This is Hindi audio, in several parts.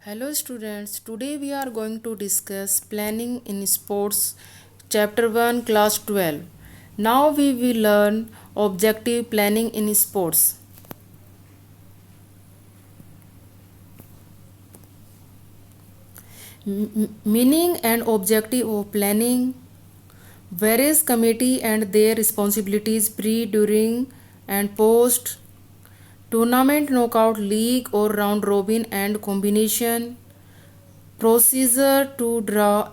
Hello students, today we are going to discuss planning in sports chapter 1 class 12. Now we will learn objective planning in sports. Meaning and objective of planning, various committee and their responsibilities pre, during and post, tournament knockout league or round robin and combination, procedure to draw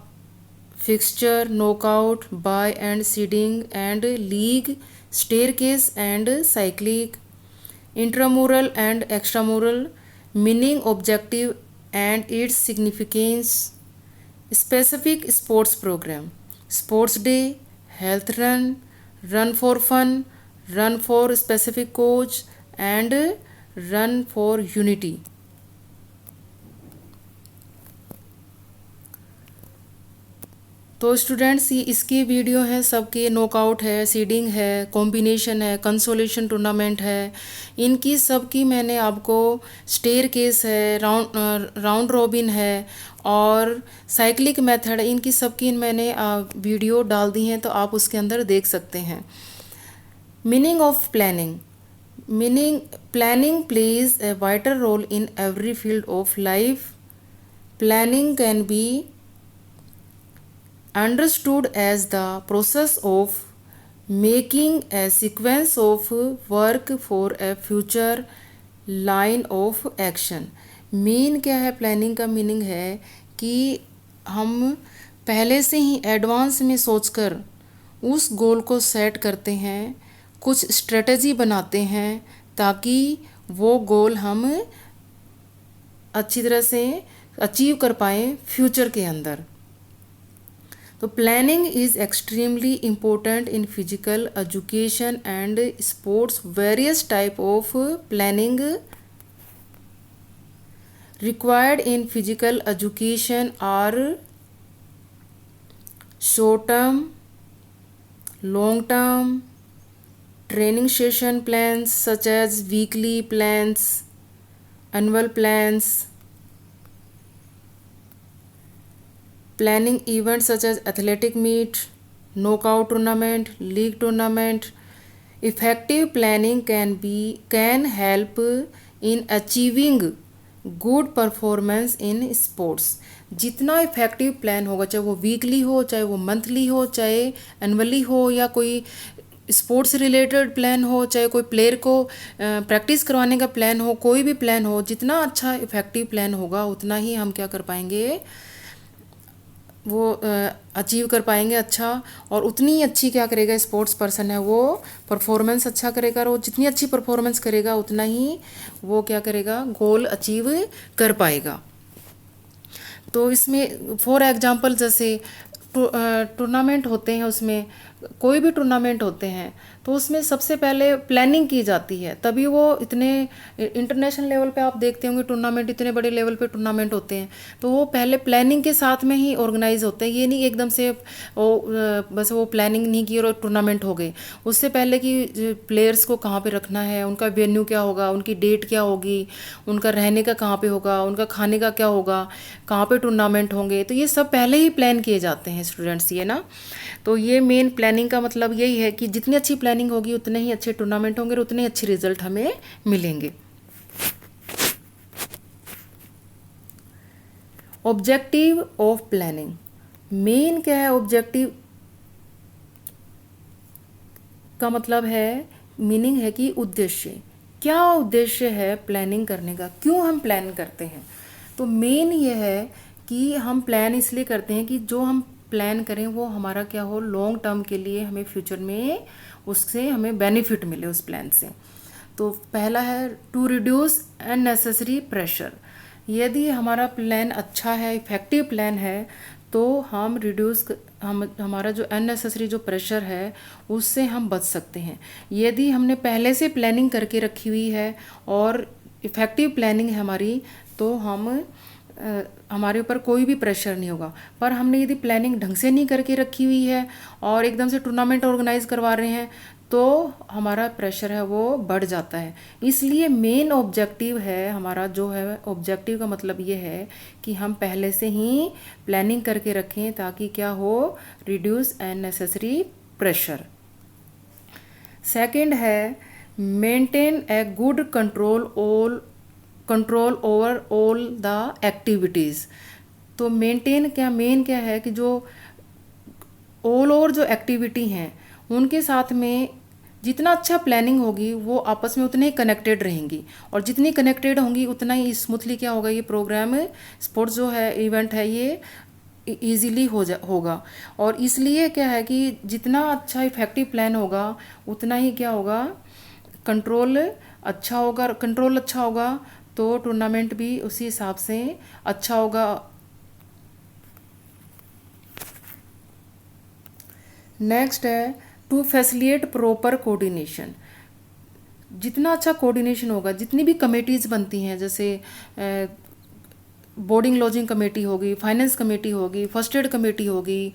fixture, knockout, bye and seeding and league, staircase and cyclic, intramural and extramural, meaning, objective and its significance, specific sports program, sports day, health run, run for fun, run for specific coach and run for unity. तो स्टूडेंट्स ये इसकी वीडियो है, सबके नॉकआउट है, सीडिंग है, कॉम्बिनेशन है, कंसोलेशन टूर्नामेंट है, इनकी सबकी मैंने आपको स्टेयर केस है, राउंड रॉबिन है और साइक्लिक मेथड, इनकी सबकी मैंने वीडियो डाल दी हैं, तो आप उसके अंदर देख सकते हैं. Meaning of planning. Planning plays a vital role in every field of life. Planning can be understood as the process of making a sequence of work for a future line of action. Mean क्या है? प्लानिंग का मीनिंग है कि हम पहले से ही एडवांस में सोचकर उस गोल को सेट करते हैं, कुछ स्ट्रेटजी बनाते हैं ताकि वो गोल हम अच्छी तरह से अचीव कर पाएँ फ्यूचर के अंदर. तो planning is extremely important in physical education and sports. Various type of planning required in physical education are short term, long term, training session plans such as weekly plans, annual plans, planning events such as athletic meet, knockout tournament, league tournament. Effective planning can help in achieving good performance in sports. जितना इफेक्टिव प्लान होगा, चाहे वो वीकली हो, चाहे वो मंथली हो, चाहे एनुअली हो, या कोई स्पोर्ट्स रिलेटेड प्लान हो, चाहे कोई प्लेयर को प्रैक्टिस करवाने का प्लान हो, कोई भी प्लान हो, जितना अच्छा इफेक्टिव प्लान होगा उतना ही हम क्या कर पाएंगे, वो अचीव कर पाएंगे अच्छा, और उतनी ही अच्छी क्या करेगा स्पोर्ट्स पर्सन है वो परफॉर्मेंस अच्छा करेगा, और वो जितनी अच्छी परफॉर्मेंस करेगा उतना ही वो क्या करेगा, गोल अचीव कर पाएगा. तो इसमें फॉर एग्जांपल जैसे टूर्नामेंट होते हैं, उसमें कोई भी टूर्नामेंट होते हैं तो उसमें सबसे पहले प्लानिंग की जाती है, तभी वो इतने इंटरनेशनल लेवल पे आप देखते होंगे टूर्नामेंट, इतने बड़े लेवल पे टूर्नामेंट होते हैं, तो वो पहले प्लानिंग के साथ में ही ऑर्गेनाइज होते हैं. ये नहीं एकदम से बस वो प्लानिंग नहीं की और टूर्नामेंट हो गए. उससे पहले कि प्लेयर्स को कहाँ पे रखना है, उनका वेन्यू क्या होगा, उनकी डेट क्या होगी, उनका रहने का कहाँ पे होगा, उनका खाने का क्या होगा, कहाँ पे टूर्नामेंट होंगे, तो ये सब पहले ही प्लान किए जाते हैं स्टूडेंट्स. ये ना, तो ये मेन प्लानिंग का मतलब यही है कि जितनी अच्छी प्लानिंग होगी उतने ही अच्छे टूर्नामेंट होंगे और उतने अच्छे रिजल्ट हमें मिलेंगे. Objective of planning. मेन क्या है ऑब्जेक्टिव का मतलब है, मीनिंग है कि उद्देश्य. क्या उद्देश्य है प्लानिंग करने का, क्यों हम प्लान करते हैं. तो मेन ये है कि हम प्लान इसलिए करते हैं कि जो हम प्लान करें वो हमारा क्या हो, लॉन्ग टर्म के लिए हमें फ्यूचर में उससे हमें बेनिफिट मिले उस प्लान से. तो पहला है टू रिड्यूस अननेसेसरी प्रेशर. यदि हमारा प्लान अच्छा है, इफेक्टिव प्लान है, तो हमारा जो अननेसेसरी जो प्रेशर है उससे हम बच सकते हैं. यदि हमने पहले से प्लानिंग करके रखी हुई है और इफ़ेक्टिव प्लानिंग है हमारी, तो हमारे ऊपर कोई भी प्रेशर नहीं होगा. पर हमने यदि प्लानिंग ढंग से नहीं करके रखी हुई है और एकदम से टूर्नामेंट ऑर्गेनाइज करवा रहे हैं, तो हमारा प्रेशर है वो बढ़ जाता है। इसलिए मेन ऑब्जेक्टिव है हमारा, जो है ऑब्जेक्टिव का मतलब ये है कि हम पहले से ही प्लानिंग करके रखें ताकि क्या हो, रिड्यूस अननेसेसरी प्रेशर। सेकंड है maintain a good control over all the activities. तो मेन क्या है कि जो ऑल ओवर जो एक्टिविटी हैं उनके साथ में जितना अच्छा प्लानिंग होगी वो आपस में उतने ही कनेक्टेड रहेंगी, और जितनी कनेक्टेड होंगी उतना ही स्मूथली क्या होगा, ये प्रोग्राम स्पोर्ट्स जो है इवेंट है ये ईजीली होगा। और इसलिए क्या है कि जितना अच्छा इफेक्टिव प्लान होगा उतना ही क्या होगा, कंट्रोल अच्छा होगा तो टूर्नामेंट भी उसी हिसाब से अच्छा होगा। नेक्स्ट है टू फैसिलिटेट प्रॉपर कोऑर्डिनेशन। जितना अच्छा कोऑर्डिनेशन होगा, जितनी भी कमेटीज़ बनती हैं, जैसे बोर्डिंग लॉजिंग कमेटी होगी, फाइनेंस कमेटी होगी, फर्स्ट एड कमेटी होगी,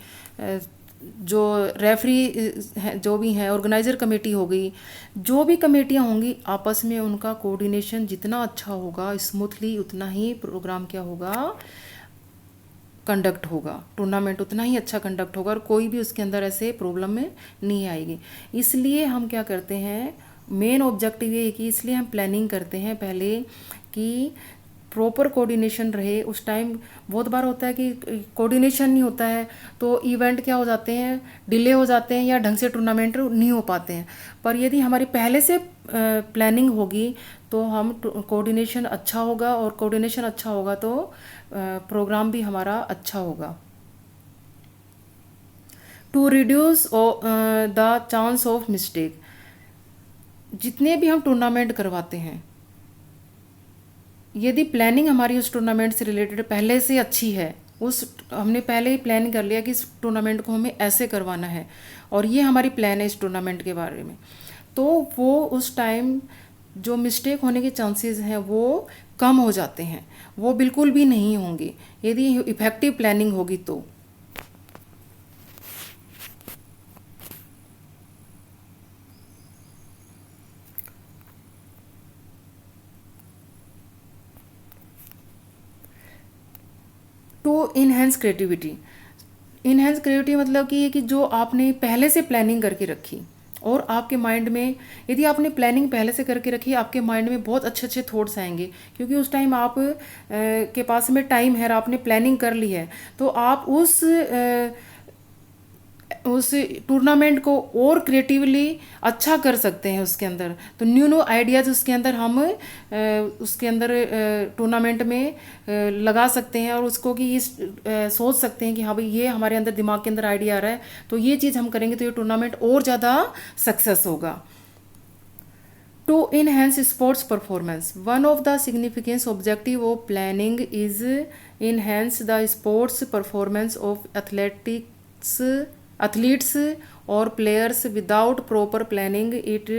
जो रेफरी जो भी हैं, ऑर्गेनाइज़र कमेटी होगी, जो भी कमेटियां होंगी आपस में उनका कोऑर्डिनेशन जितना अच्छा होगा स्मूथली, उतना ही प्रोग्राम क्या होगा, कंडक्ट होगा, टूर्नामेंट उतना ही अच्छा कंडक्ट होगा और कोई भी उसके अंदर ऐसे प्रॉब्लम में नहीं आएगी। इसलिए हम क्या करते हैं, मेन ऑब्जेक्टिव ये है कि इसलिए हम प्लानिंग करते हैं पहले कि प्रॉपर कोऑर्डिनेशन रहे। उस टाइम बहुत बार होता है कि कोऑर्डिनेशन नहीं होता है तो इवेंट क्या हो जाते हैं, डिले हो जाते हैं या ढंग से टूर्नामेंट नहीं हो पाते हैं। पर यदि हमारी पहले से प्लानिंग होगी तो हम कोऑर्डिनेशन अच्छा होगा, और कोऑर्डिनेशन अच्छा होगा तो प्रोग्राम भी हमारा अच्छा होगा। To reduce the chance of mistake. जितने भी हम टूर्नामेंट करवाते हैं, यदि प्लानिंग हमारी उस टूर्नामेंट से रिलेटेड पहले से अच्छी है, हमने पहले ही प्लान कर लिया कि इस टूर्नामेंट को हमें ऐसे करवाना है और ये हमारी प्लान है इस टूर्नामेंट के बारे में, तो वो उस टाइम जो मिस्टेक होने के चांसेस हैं वो कम हो जाते हैं, वो बिल्कुल भी नहीं होंगे यदि इफ़ेक्टिव प्लानिंग होगी तो। टू इन्हेंस क्रिएटिविटी मतलब कि ये कि जो आपने पहले से प्लानिंग करके रखी और आपके माइंड में, यदि आपने प्लानिंग पहले से करके रखी, आपके माइंड में बहुत अच्छे अच्छे थॉट्स आएंगे, क्योंकि उस टाइम आप के पास में टाइम है और आपने प्लानिंग कर ली है, तो आप उस टूर्नामेंट को और क्रिएटिवली अच्छा कर सकते हैं उसके अंदर। तो न्यू आइडियाज़ उसके अंदर हम उसके अंदर टूर्नामेंट में लगा सकते हैं और उसको कि सोच सकते हैं कि हाँ भाई ये हमारे अंदर दिमाग के अंदर आइडिया आ रहा है, तो ये चीज़ हम करेंगे तो ये टूर्नामेंट और ज़्यादा सक्सेस होगा। To enhance sports performance, one of the significant objective of planning is enhance the sports performance of athletes or players. Without proper planning, it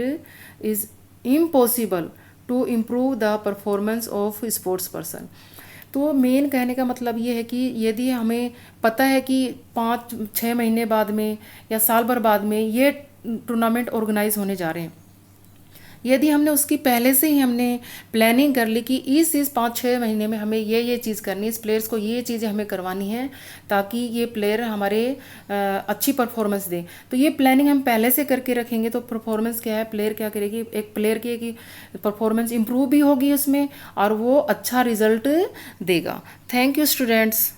is impossible to improve the performance of sports person. तो मेन कहने का मतलब ये है कि यदि हमें पता है कि 5-6 महीने बाद में या साल भर बाद में ये टूर्नामेंट ऑर्गेनाइज होने जा रहे हैं, यदि हमने उसकी पहले से ही हमने प्लानिंग कर ली कि इस 5-6 महीने में हमें ये चीज़ करनी है, इस प्लेयर्स को ये चीज़ें हमें करवानी है ताकि ये प्लेयर हमारे अच्छी परफॉर्मेंस दे, तो ये प्लानिंग हम पहले से करके रखेंगे तो परफॉर्मेंस क्या है, प्लेयर क्या करेगी, एक प्लेयर की परफॉर्मेंस इंप्रूव भी होगी उसमें और वो अच्छा रिजल्ट देगा। Thank you students.